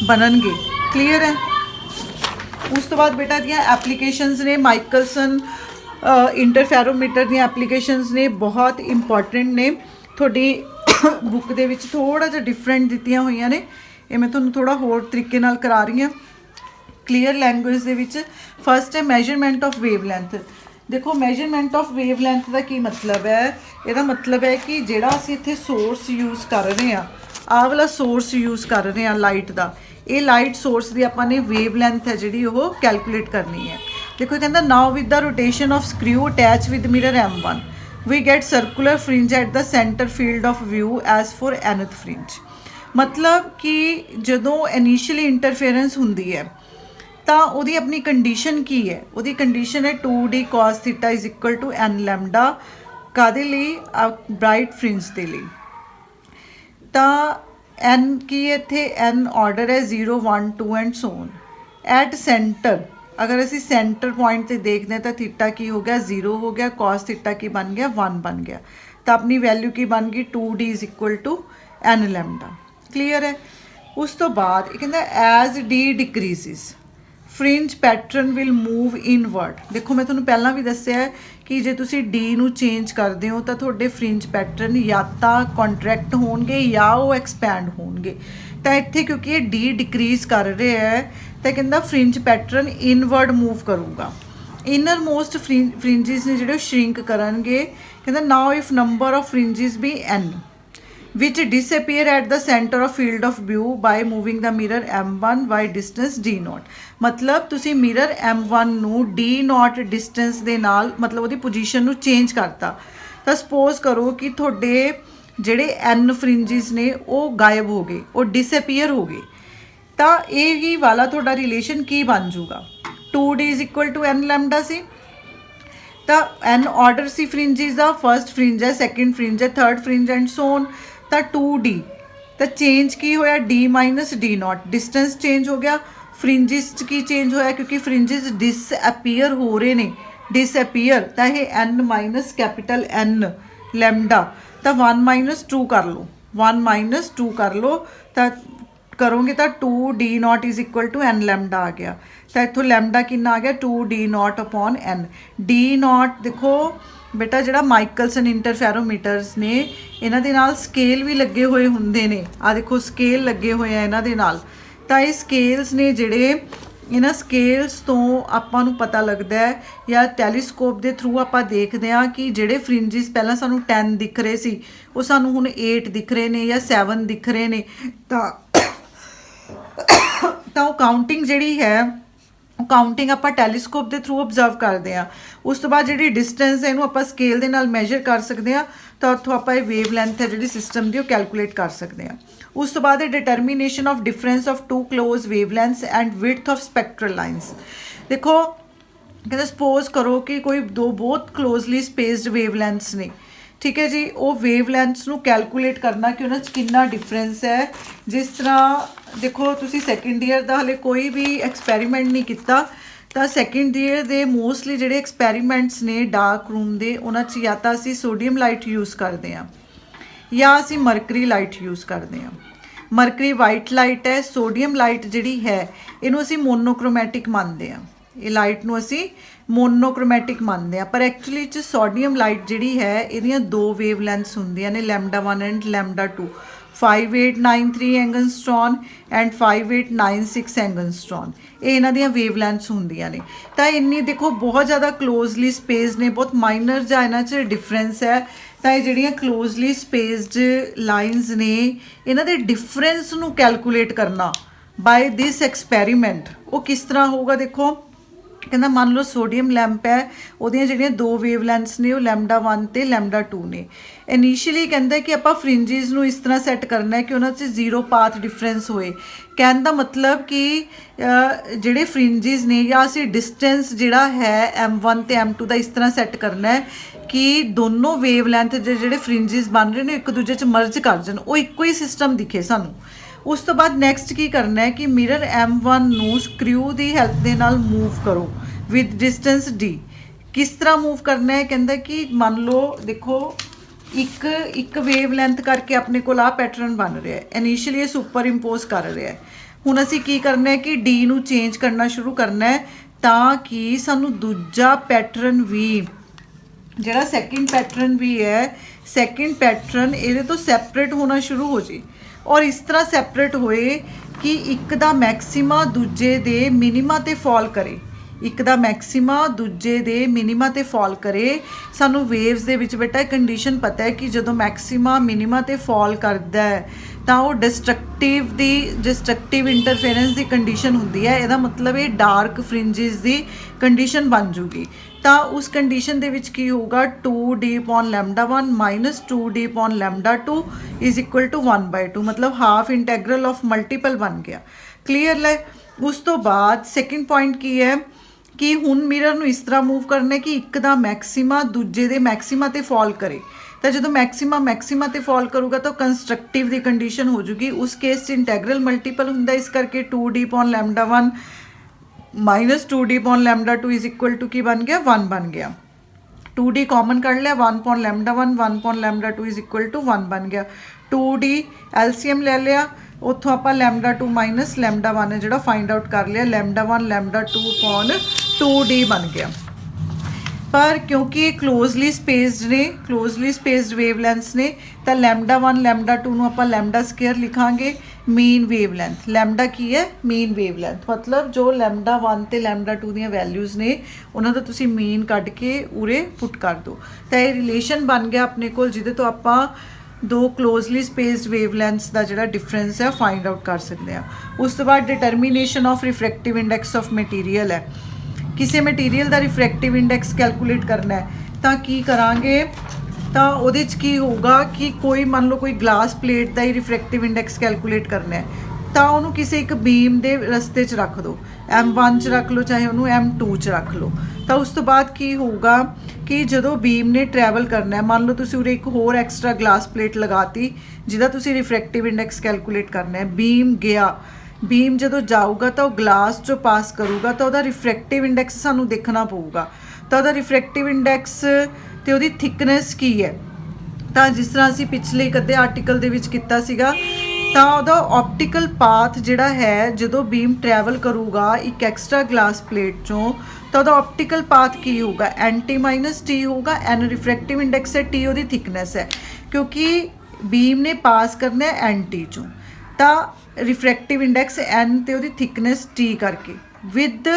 ਬਣਨਗੇ। ਕਲੀਅਰ ਹੈ। ਉਸ ਤੋਂ ਬਾਅਦ ਬੇਟਾ ਦੀਆਂ ਐਪਲੀਕੇਸ਼ਨਸ ਨੇ, ਮਾਈਕਲਸਨ ਇੰਟਰਫੈਰੋਮੀਟਰ ਦੀਆਂ ਐਪਲੀਕੇਸ਼ਨਸ ਨੇ, ਬਹੁਤ ਇੰਪੋਰਟੈਂਟ ਨੇ। ਤੁਹਾਡੀ ਬੁੱਕ ਦੇ ਵਿੱਚ ਥੋੜ੍ਹਾ ਜਿਹਾ ਡਿਫਰੈਂਟ ਦਿੱਤੀਆਂ ਹੋਈਆਂ ਨੇ, ਇਹ ਮੈਂ ਤੁਹਾਨੂੰ ਥੋੜ੍ਹਾ ਹੋਰ ਤਰੀਕੇ ਨਾਲ ਕਰਾ ਰਹੀ ਹਾਂ ਕਲੀਅਰ ਲੈਂਗੁਏਜ ਦੇ ਵਿੱਚ। ਫਸਟ ਹੈ ਮੈਜ਼ਰਮੈਂਟ ਆਫ ਵੇਵ ਲੈਂਥ। देखो मैजरमेंट ऑफ वेवलैंथ का की मतलब है, ਇਹਦਾ मतलब है कि ਜਿਹੜਾ ਅਸੀਂ ਇੱਥੇ सोर्स यूज़ कर रहे हैं, ਆਹ वाला सोर्स यूज़ कर रहे हैं लाइट का, ये लाइट सोर्स की ਆਪਾਂ ਨੇ वेवलैंथ है ਜਿਹੜੀ ਉਹ कैलकुलेट करनी है। देखो कहता now with the rotation of screw attach with mirror M1 we get circular fringe at the centre field of view as for nth fringe. मतलब कि ਜਦੋਂ इनिशियली इंटरफेरेंस होंदी है ਤਾਂ ਉਹਦੀ ਆਪਣੀ ਕੰਡੀਸ਼ਨ ਕੀ ਹੈ, ਉਹਦੀ ਕੰਡੀਸ਼ਨ ਹੈ 2d cos θ is equal to n lambda, ਕਾਹਦੇ ਲਈ, ਬ੍ਰਾਈਟ ਫ੍ਰਿੰਜ ਦੇ ਲਈ। ਤਾਂ n ਕੀ ਹੈ ਇੱਥੇ, n ਆਰਡਰ ਹੈ 0 1 2 and so on. At centre ਅਗਰ ਅਸੀਂ ਸੈਂਟਰ ਪੁਆਇੰਟ ਤੇ ਦੇਖਦੇ ਤਾਂ ਥੀਟਾ ਕੀ ਹੋ ਗਿਆ, 0 ਹੋ ਗਿਆ, cos θ ਕੀ ਬਣ ਗਿਆ, 1 ਬਣ ਗਿਆ। ਤਾਂ ਆਪਣੀ ਵੈਲਿਊ ਕੀ ਬਣ ਗਈ, 2d is equal to n lambda. Clear ਹੈ। ਉਸ ਤੋਂ ਬਾਅਦ ਇਹ ਕਹਿੰਦਾ as d decreases fringe pattern will move inward. देखो मैं तुहानूं पहलां भी दस्सिया है कि जे तुसीं डी नूं चेंज करदे हो तो तुहाडे फ्रिंज पैटर्न या तां कॉन्ट्रैक्ट होणगे या वो एक्सपैंड होणगे। तो इत्थे क्योंकि ये डी डिक्रीज़ कर रहे है तो कहंदा फ्रिंज पैटर्न इनवर्ड मूव करूगा। इनर मोस्ट फ्रिंजिस ने जिहड़े श्रिंक करनगे। कहंदा now if number of fringes be n which disappear at the center of field of view by moving the mirror M1 by distance d0। मतलब तुसी mirror M1 ਨੂੰ d0 distance ਦੇ ਨਾਲ मतलब ਉਹਦੀ पोजीशन ਨੂੰ चेंज करता। ਤਾਂ सपोज करो कि ਤੁਹਾਡੇ ਜਿਹੜੇ n fringes ਨੇ ਉਹ गायब हो गए, ਉਹ disappear हो गए। ਤਾਂ ਇਹ ਹੀ ਵਾਲਾ ਤੁਹਾਡਾ ਰਿਲੇਸ਼ਨ ਕੀ ਬਣ ਜਾਊਗਾ, 2d = n ਲੈਮਡਾ ਸੀ। ਤਾਂ n ਆਰਡਰ ਸੀ fringes ਦਾ, फर्स्ट fringe है, सेकंड fringe है, third fringe and so on. तो 2d तो चेंज की होया d minus d0, distance change हो गया। फ्रिंजिस की चेंज होया क्योंकि फ्रिंजिस डिसअपीयर हो रहे ने, डिसअपीयर तो यह n minus capital n lambda. तो 1 माइनस 2 कर लो, 1 माइनस 2 कर लो, तो करोगे तो 2d0 is equal to n lambda आ गया। तो इतों लैमडा कितना आ गया, 2d0 अपॉन n। d0 देखो बेटा ਜਿਹੜਾ ਮਾਈਕਲਸਨ ਇੰਟਰਫੈਰੋਮੀਟਰਸ ਨੇ ਇਹਨਾਂ ਦੇ ਨਾਲ ਸਕੇਲ ਵੀ ਲੱਗੇ ਹੋਏ ਹੁੰਦੇ ਨੇ। ਆ ਦੇਖੋ ਸਕੇਲ ਲੱਗੇ ਹੋਏ ਆ ਇਹਨਾਂ ਦੇ ਨਾਲ। ਤਾਂ ਇਹ ਸਕੇਲਸ ਨੇ ਜਿਹੜੇ, ਇਹਨਾਂ ਸਕੇਲਸ ਤੋਂ ਆਪਾਂ ਨੂੰ ਪਤਾ ਲੱਗਦਾ ਹੈ ਜਾਂ ਟੈਲੀਸਕੋਪ ਦੇ ਥਰੂ ਆਪਾਂ ਦੇਖਦੇ ਹਾਂ ਕਿ ਜਿਹੜੇ ਫ੍ਰਿੰਜਿਸ ਪਹਿਲਾਂ ਸਾਨੂੰ 10 ਦਿਖ ਰਹੇ ਸੀ ਉਹ ਸਾਨੂੰ ਹੁਣ 8 ਦਿਖ ਰਹੇ ਨੇ ਜਾਂ 7 ਦਿਖ ਰਹੇ ਨੇ। ਤਾਂ ਉਹ ਕਾਊਂਟਿੰਗ ਜਿਹੜੀ ਹੈ, ਕਾਊਂਟਿੰਗ ਆਪਾਂ ਟੈਲੀਸਕੋਪ ਦੇ ਥਰੂ ਆਬਜ਼ਰਵ ਕਰਦੇ ਹਾਂ। ਉਸ ਤੋਂ ਬਾਅਦ ਜਿਹੜੀ ਡਿਸਟੈਂਸ ਹੈ ਇਹਨੂੰ ਆਪਾਂ ਸਕੇਲ ਦੇ ਨਾਲ ਮੈਜਰ ਕਰ ਸਕਦੇ ਹਾਂ। ਤਾਂ ਉੱਥੋਂ ਆਪਾਂ ਇਹ ਵੇਵ ਲੈਂਥ ਹੈ ਜਿਹੜੀ ਸਿਸਟਮ ਦੀ ਉਹ ਕੈਲਕੂਲੇਟ ਕਰ ਸਕਦੇ ਹਾਂ। ਉਸ ਤੋਂ ਬਾਅਦ ਇਹ determination of difference of two close wavelengths and width of spectral lines. ਦੇਖੋ ਕਹਿੰਦੇ ਸਪੋਜ਼ ਕਰੋ ਕਿ ਕੋਈ ਦੋ ਬਹੁਤ ਕਲੋਜ਼ਲੀ ਸਪੇਸਡ ਵੇਵ ਲੈਂਥਸ ਨੇ, ठीक है जी। वो वेव लेंथ्स ਨੂੰ कैलकुलेट करना कि उन्हें कितना डिफरेंस है। जिस तरह देखो तुसी सैकेंड ईयर का हले कोई भी एक्सपैरीमेंट नहीं किया, तो सैकेंड ईयर के मोस्टली जोड़े एक्सपैरीमेंट्स ने डार्क रूम के उन्होंने या तो असी सोडियम लाइट यूज़ करते हैं या असी मरकरी लाइट यूज़ करते हैं। मरकरी वाइट लाइट है, सोडियम लाइट जी है इनू असी मोनोक्रोमैटिक मानते हैं। ये लाइट नू असी मोनोक्रोमैटिक मानते हैं, पर एक्चुअली सोडियम लाइट जी है ये दो वेव लेंथ्स होंदियां ने, λ1 एंड λ2, 5893 एंगस्ट्रॉन एंड 5896 एंगस्ट्रॉन। ये इन्हां दियां वेव लेंथ्स होंदियां ने। तो इन्नी देखो बहुत ज़्यादा क्लोजली स्पेस ने, बहुत माइनर जा इन्हां च डिफरेंस है। तो ये जिहड़ियां क्लोजली स्पेस्ड लाइनस ने इन्हां दे डिफरेंस नू कैलकुलेट करना बाय दिस एक्सपैरीमेंट वो किस तरह होगा। देखो कहना मान लो सोडियम लैंप है, ਉਹਦੀਆਂ ਜਿਹੜੀਆਂ ਦੋ ਵੇਵ ਲੈਂਥਸ ਨੇ ਉਹ λ1 ਤੇ λ2 ਨੇ। ਇਨੀਸ਼ੀਅਲੀ ਕਹਿੰਦਾ ਕਿ ਆਪਾਂ ਫ੍ਰਿੰਜਿਸ ਨੂੰ ਇਸ ਤਰ੍ਹਾਂ ਸੈੱਟ ਕਰਨਾ ਹੈ ਕਿ ਉਹਨਾਂ 'ਚ ਜ਼ੀਰੋ ਪਾਥ ਡਿਫਰੈਂਸ ਹੋਏ। ਕਹਿਣ ਦਾ ਮਤਲਬ ਕਿ ਜਿਹੜੇ ਫ੍ਰਿੰਜਿਸ ਨੇ ਜਾਂ ਅਸੀਂ ਡਿਸਟੈਂਸ ਜਿਹੜਾ ਹੈ M1 ਤੇ M2 ਦਾ ਇਸ ਤਰ੍ਹਾਂ ਸੈੱਟ ਕਰਨਾ ਹੈ ਕਿ ਦੋਨੋਂ ਵੇਵ ਲੈਂਥ ਦੇ ਜਿਹੜੇ ਫ੍ਰਿੰਜਿਸ ਬਣ ਰਹੇ ਨੇ ਇੱਕ ਦੂਜੇ 'ਚ ਮਰਜ ਕਰ ਜਾਣ, ਉਹ ਇੱਕੋ ਹੀ ਸਿਸਟਮ ਦਿਖੇ ਸਾਨੂੰ। ਉਸ ਤੋਂ ਬਾਅਦ ਨੈਕਸਟ ਕੀ ਕਰਨਾ ਹੈ ਕਿ ਮਿਰਰ M1 ਨੂੰ ਸਕਰੂ ਦੀ ਹੈਲਪ ਦੇ ਨਾਲ ਮੂਵ ਕਰੋ ਵਿਦ ਡਿਸਟੈਂਸ D। ਕਿਸ ਤਰ੍ਹਾਂ ਮੂਵ ਕਰਨਾ ਹੈ, ਕਹਿੰਦਾ ਕਿ ਮੰਨ ਲਓ ਦੇਖੋ ਇੱਕ ਵੇਵ ਲੈਂਥ ਕਰਕੇ ਆਪਣੇ ਕੋਲ ਆ ਪੈਟਰਨ ਬਣ ਰਿਹਾ ਹੈ, ਇਨੀਸ਼ੀਅਲੀ ਇਹ ਸੁਪਰ ਇੰਪੋਜ਼ ਕਰ ਰਿਹਾ ਹੈ। ਹੁਣ ਅਸੀਂ ਕੀ ਕਰਨਾ ਹੈ ਕਿ D ਨੂੰ ਚੇਂਜ ਕਰਨਾ ਸ਼ੁਰੂ ਕਰਨਾ ਹੈ ਤਾਂ ਕਿ ਸਾਨੂੰ ਦੂਜਾ ਪੈਟਰਨ ਵੀ ਜਿਹੜਾ ਸੈਕਿੰਡ ਪੈਟਰਨ ਵੀ ਹੈ, ਸੈਕਿੰਡ ਪੈਟਰਨ ਇਹਦੇ ਤੋਂ ਸੈਪਰੇਟ ਹੋਣਾ ਸ਼ੁਰੂ ਹੋ ਜੇ और इस तरह सैपरेट होए कि एक दा मैक्सिमा दूजे दे मिनिमा ते फॉल करे। ਇੱਕ ਦਾ ਮੈਕਸਿਮਾ ਦੂਜੇ ਦੇ ਮਿਨੀਮਾ ਤੇ ਫਾਲ ਕਰੇ। ਸਾਨੂੰ ਵੇਵਸ ਦੇ ਵਿੱਚ ਬੇਟਾ ਕੰਡੀਸ਼ਨ ਪਤਾ ਹੈ ਕਿ ਜਦੋਂ ਮੈਕਸਿਮਾ ਮਿਨੀਮਾ ਤੇ ਫਾਲ ਕਰਦਾ ਹੈ ਤਾਂ ਉਹ ਡਿਸਟਰਕਟਿਵ ਇੰਟਰਫੇਰੈਂਸ ਦੀ ਕੰਡੀਸ਼ਨ ਹੁੰਦੀ ਹੈ। ਇਹਦਾ ਮਤਲਬ ਇਹ ਡਾਰਕ ਫ੍ਰਿੰਜਿਸ ਦੀ ਕੰਡੀਸ਼ਨ ਬਣ ਜੂਗੀ। ਤਾਂ ਉਸ ਕੰਡੀਸ਼ਨ ਦੇ ਵਿੱਚ ਕੀ ਹੋਊਗਾ 2d/λ1 minus 2d/λ2 is equal to 1/2 ਮਤਲਬ ਹਾਫ ਇੰਟੈਗਰਲ ਆਫ ਮਲਟੀਪਲ ਬਣ ਗਿਆ। ਕਲੀਅਰ ਲੈ। ਉਸ ਤੋਂ ਬਾਅਦ ਸੈਕਿੰਡ ਪੁਆਇੰਟ ਕੀ ਹੈ ਕਿ ਹੁਣ ਮਿਰਰ ਨੂੰ ਇਸ ਤਰ੍ਹਾਂ ਮੂਵ ਕਰਨਾ ਕਿ ਇੱਕ ਦਾ ਮੈਕਸਿਮਾ ਦੂਜੇ ਦੇ ਮੈਕਸਿਮਾ ਤੇ ਫਾਲ ਕਰੇ। ਤਾਂ ਜਦੋਂ ਮੈਕਸਿਮਾ ਤੇ ਫਾਲ ਕਰੂਗਾ ਤਾਂ ਕੰਸਟਰਕਟਿਵ ਦੀ ਕੰਡੀਸ਼ਨ ਹੋ ਜੂਗੀ। ਉਸ ਕੇਸ 'ਚ ਇੰਟੈਗਰਲ ਮਲਟੀਪਲ ਹੁੰਦਾ, ਇਸ ਕਰਕੇ 2d/λ1 minus 2d/λ2 is equal to ਕੀ ਬਣ ਗਿਆ 1 ਬਣ ਗਿਆ। 2d ਕਾਮਨ ਕੱਢ ਲਿਆ 1/λ1 1/λ2 ਇਜ਼ ਇਕੁਅਲ ਟੂ 1 ਬਣ ਗਿਆ। 2d ਐਲਸੀਐਮ ਲੈ ਲਿਆ, ਉੱਥੋਂ ਆਪਾਂ λ2 ਮਾਈਨਸ λ1 ਹੈ ਜਿਹੜਾ ਫਾਈਂਡ ਆਊਟ ਕਰ ਲਿਆ। λ1 λ2 2d ਬਣ ਗਿਆ। ਪਰ ਕਿਉਂਕਿ ਇਹ ਕਲੋਜ਼ਲੀ ਸਪੇਸਡ ਵੇਵਲੈਂਥਸ ਨੇ ਤਾਂ λ1 λ2 ਨੂੰ ਆਪਾਂ λ² ਲਿਖਾਂਗੇ ਮੀਨ ਵੇਵਲੈਂਥ। ਲੈਮਡਾ ਕੀ ਹੈ ਮੀਨ ਵੇਵਲੈਂਥ, ਮਤਲਬ ਜੋ λ1 ਤੇ λ2 ਦੀਆਂ ਵੈਲਿਊਜ਼ ਨੇ ਉਹਨਾਂ ਦਾ ਤੁਸੀਂ ਮੀਨ ਕੱਢ ਕੇ ਉਰੇ ਪੁੱਟ ਕਰ ਦਿਓ। ਤਾਂ ਇਹ ਰਿਲੇਸ਼ਨ ਬਣ ਗਿਆ ਆਪਣੇ ਕੋਲ ਜਿਹਦੇ ਤੋਂ ਆਪਾਂ ਦੋ ਕਲੋਜ਼ਲੀ ਸਪੇਸਡ ਵੇਵਲੈਂਥਸ ਦਾ ਜਿਹੜਾ ਡਿਫਰੈਂਸ ਹੈ ਫਾਈਂਡ ਆਊਟ ਕਰ ਸਕਦੇ ਹਾਂ। ਉਸ ਤੋਂ ਬਾਅਦ determination of refractive index of material ਹੈ। ਕਿਸੇ ਮਟੀਰੀਅਲ ਦਾ ਰਿਫਰੈਕਟਿਵ ਇੰਡੈਕਸ ਕੈਲਕੂਲੇਟ ਕਰਨਾ ਹੈ ਤਾਂ ਕੀ ਕਰਾਂਗੇ, ਤਾਂ ਉਹਦੇ 'ਚ ਕੀ ਹੋਊਗਾ ਕਿ ਕੋਈ ਮੰਨ ਲਓ ਕੋਈ ਗਲਾਸ ਪਲੇਟ ਦਾ ਹੀ ਰਿਫਰੈਕਟਿਵ ਇੰਡੈਕਸ ਕੈਲਕੂਲੇਟ ਕਰਨਾ ਹੈ ਤਾਂ ਉਹਨੂੰ ਕਿਸੇ ਇੱਕ ਬੀਮ ਦੇ ਰਸਤੇ 'ਚ ਰੱਖ ਦਿਓ, M1 'ਚ ਰੱਖ ਲਓ ਚਾਹੇ ਉਹਨੂੰ M2 'ਚ ਰੱਖ ਲਓ। ਤਾਂ ਉਸ ਤੋਂ ਬਾਅਦ ਕੀ ਹੋਊਗਾ ਕਿ ਜਦੋਂ ਬੀਮ ਨੇ ਟਰੈਵਲ ਕਰਨਾ ਹੈ, ਮੰਨ ਲਓ ਤੁਸੀਂ ਉਰੇ ਇੱਕ ਹੋਰ ਐਕਸਟਰਾ ਗਲਾਸ ਪਲੇਟ ਲਗਾਤੀ ਜਿਹਦਾ ਤੁਸੀਂ ਰਿਫਰੈਕਟਿਵ ਇੰਡੈਕਸ ਕੈਲਕੂਲੇਟ ਕਰਨਾ ਹੈ। ਬੀਮ ਗਿਆ, ਬੀਮ ਜਦੋਂ ਜਾਊਗਾ ਤਾਂ ਉਹ ਗਲਾਸ 'ਚੋਂ ਪਾਸ ਕਰੂਗਾ ਤਾਂ ਉਹਦਾ ਰਿਫਰੈਕਟਿਵ ਇੰਡੈਕਸ ਸਾਨੂੰ ਦੇਖਣਾ ਪਊਗਾ। ਤਾਂ ਉਹਦਾ ਰਿਫਰੈਕਟਿਵ ਇੰਡੈਕਸ ਤੇ ਉਹਦੀ ਥਿਕਨੈਸ ਕੀ ਹੈ, ਤਾਂ ਜਿਸ ਤਰ੍ਹਾਂ ਅਸੀਂ ਪਿਛਲੇ ਇੱਕ ਅੱਧੇ ਆਰਟੀਕਲ ਦੇ ਵਿੱਚ ਕੀਤਾ ਸੀਗਾ ਤਾਂ ਉਹਦਾ ਆਪਟੀਕਲ ਪਾਥ ਜਿਹੜਾ ਹੈ ਜਦੋਂ ਬੀਮ ਟਰੈਵਲ ਕਰੂਗਾ ਇੱਕ ਐਕਸਟਰਾ ਗਲਾਸ ਪਲੇਟ 'ਚੋਂ ਤਾਂ ਉਹਦਾ ਆਪਟੀਕਲ ਪਾਥ ਕੀ ਹੋਊਗਾ NT - T ਹੋਊਗਾ। N ਰਿਫਰੈਕਟਿਵ ਇੰਡੈਕਸ ਹੈ, T ਉਹਦੀ ਥਿਕਨੈਸ ਹੈ ਕਿਉਂਕਿ ਬੀਮ ਨੇ ਪਾਸ ਕਰਨਾ ਹੈ NT 'ਚੋਂ ਤਾਂ ਰਿਫਰੈਕਟਿਵ ਇੰਡੈਕਸ N ਤੇ ਉਹਦੀ ਥਿਕਨੈਸ T ਕਰਕੇ ਵਿਦ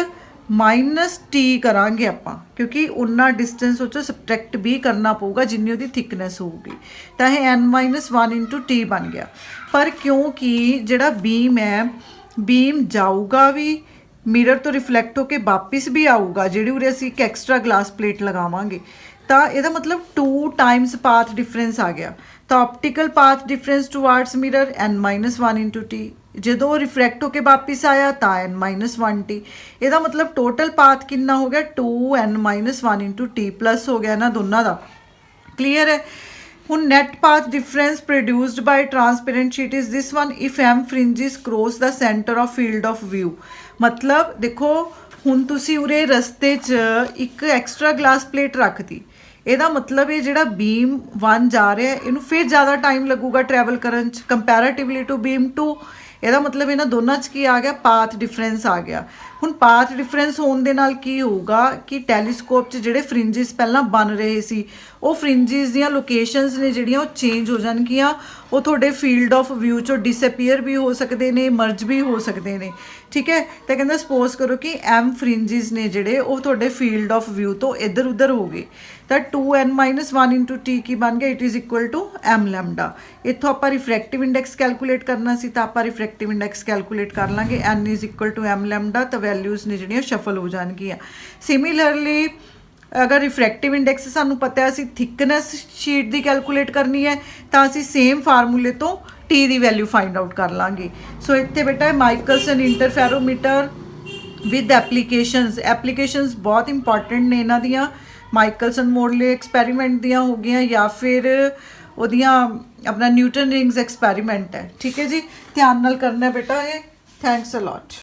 -T ਕਰਾਂਗੇ ਆਪਾਂ ਕਿਉਂਕਿ ਉਨਾ ਡਿਸਟੈਂਸ ਉਹ 'ਚੋਂ ਸਬਟਰੈਕਟ ਵੀ ਕਰਨਾ ਪਊਗਾ ਜਿੰਨੀ ਉਹਦੀ ਥਿਕਨੈਸ ਹੋਊਗੀ। ਤਾਂ ਇਹ N - 1 × T ਬਣ ਗਿਆ। ਪਰ ਕਿਉਂਕਿ ਜਿਹੜਾ ਬੀਮ ਹੈ ਬੀਮ ਜਾਊਗਾ ਵੀ ਮਿਰਰ ਤੋਂ ਰਿਫਲੈਕਟ ਹੋ ਕੇ ਵਾਪਿਸ ਵੀ ਆਊਗਾ, ਜਿਹੜੀ ਉਰੇ ਅਸੀਂ ਇੱਕ ਐਕਸਟਰਾ ਗਲਾਸ ਪਲੇਟ ਲਗਾਵਾਂਗੇ ਤਾਂ ਇਹਦਾ ਮਤਲਬ 2 ਟਾਈਮਸ ਪਾਥ ਡਿਫਰੈਂਸ ਆ ਗਿਆ। ਤਾਂ optical path difference towards mirror N - 1 × T, ਜਦੋਂ ਰਿਫਰੈਕਟ ਹੋ ਕੇ ਵਾਪਿਸ ਆਇਆ ਤਾਂ N - 1T। ਇਹਦਾ ਮਤਲਬ ਟੋਟਲ ਪਾਥ ਕਿੰਨਾ ਹੋ ਗਿਆ 2N - 1 × T ਪਲੱਸ ਹੋ ਗਿਆ ਇਹਨਾਂ ਦੋਨਾਂ ਦਾ। ਕਲੀਅਰ ਹੈ। ਹੁਣ net path difference produced by transparent sheet is this one if M fringes cross the center of field of view। ਮਤਲਬ ਦੇਖੋ ਹੁਣ ਤੁਸੀਂ ਉਰੇ ਰਸਤੇ 'ਚ ਇੱਕ ਐਕਸਟਰਾ ਗਲਾਸ ਪਲੇਟ ਰੱਖਤੀ, ਇਹਦਾ ਮਤਲਬ ਇਹ ਜਿਹੜਾ ਬੀਮ 1 ਜਾ ਰਿਹਾ ਇਹਨੂੰ ਫਿਰ ਜ਼ਿਆਦਾ ਟਾਈਮ ਲੱਗੂਗਾ ਟਰੈਵਲ ਕਰਨ 'ਚ ਕੰਪੈरेटिवली ਟੂ ਬੀਮ 2। ਇਹਦਾ ਮਤਲਬ ਇਹਨਾਂ ਦੋਨਾਂ 'ਚ ਕੀ ਆ ਗਿਆ ਪਾਥ ਡਿਫਰੈਂਸ ਆ ਗਿਆ। ਹੁਣ ਪਾਥ ਡਿਫਰੈਂਸ ਹੋਣ ਦੇ ਨਾਲ ਕੀ ਹੋਊਗਾ ਕਿ ਟੈਲੀਸਕੋਪ 'ਚ ਜਿਹੜੇ ਫ੍ਰਿੰਜਿਸ ਪਹਿਲਾਂ ਬਣ ਰਹੇ ਸੀ ਉਹ ਫ੍ਰਿੰਜਿਸ ਦੀਆਂ ਲੋਕੇਸ਼ਨਸ ਨੇ ਜਿਹੜੀਆਂ ਉਹ ਚੇਂਜ ਹੋ ਜਾਣਗੀਆਂ, ਉਹ ਤੁਹਾਡੇ ਫੀਲਡ ਆਫ ਵਿਊ 'ਚੋਂ ਡਿਸਅਪੀਅਰ ਵੀ ਹੋ ਸਕਦੇ ਨੇ, ਮਰਜ ਵੀ ਹੋ ਸਕਦੇ ਨੇ। ਠੀਕ ਹੈ। ਤਾਂ ਕਹਿੰਦਾ ਸਪੋਜ਼ ਕਰੋ ਕਿ M ਫ੍ਰਿੰਜਿਸ ਨੇ ਜਿਹੜੇ ਉਹ ਤੁਹਾਡੇ ਫੀਲਡ ਆਫ ਵਿਊ ਤੋਂ ਇੱਧਰ ਉੱਧਰ ਹੋ ਗਏ ਤਾਂ 2N - 1 × T ਕੀ ਬਣ ਗਿਆ, it is equal to M lambda. ਇੱਥੋਂ ਆਪਾਂ ਰਿਫਰੈਕਟਿਵ ਇੰਡੈਕਸ ਕੈਲਕੂਲੇਟ ਕਰਨਾ ਸੀ ਤਾਂ ਆਪਾਂ ਰਿਫਰੈਕਟਿਵ ਇੰਡੈਕਸ ਕੈਲਕੂਲੇਟ ਕਰ ਲਾਂਗੇ N is equal to M lambda. ਤਾਂ ਵੈਲਿਊਜ਼ ਨੇ ਜਿਹੜੀਆਂ ਸ਼ਫਲ ਹੋ ਜਾਣਗੀਆਂ। ਸਿਮਿਲਰਲੀ ਅਗਰ ਰਿਫਰੈਕਟਿਵ ਇੰਡੈਕਸ ਸਾਨੂੰ ਪਤਾ ਹੈ ਅਸੀਂ ਥਿਕਨੈਸ ਸ਼ੀਟ ਦੀ ਕੈਲਕੂਲੇਟ ਕਰਨੀ ਹੈ ਤਾਂ ਅਸੀਂ ਸੇਮ ਫਾਰਮੂਲੇ ਤੋਂ T ਦੀ ਵੈਲਿਊ ਫਾਈਂਡ ਆਊਟ ਕਰ ਲਾਂਗੇ। ਸੋ ਇੱਥੇ ਬੇਟਾ ਮਾਈਕਲਸਨ ਇੰਟਰਫੈਰੋਮੀਟਰ ਵਿਦ ਐਪਲੀਕੇਸ਼ਨਸ ਬਹੁਤ ਇੰਪੋਰਟੈਂਟ ਨੇ ਇਹਨਾਂ ਦੀਆਂ। ਮਾਈਕਲਸਨ ਮੋਡਲੇ ਐਕਸਪੈਰੀਮੈਂਟ ਦੀਆਂ ਹੋ ਗਈਆਂ ਜਾਂ ਫਿਰ ਉਹਦੀਆਂ ਆਪਣਾ ਨਿਊਟਨ ਰਿੰਗਸ ਐਕਸਪੈਰੀਮੈਂਟ ਹੈ। ਠੀਕ ਹੈ ਜੀ, ਧਿਆਨ ਨਾਲ ਕਰਨਾ ਬੇਟਾ ਇਹ। Thanks a lot.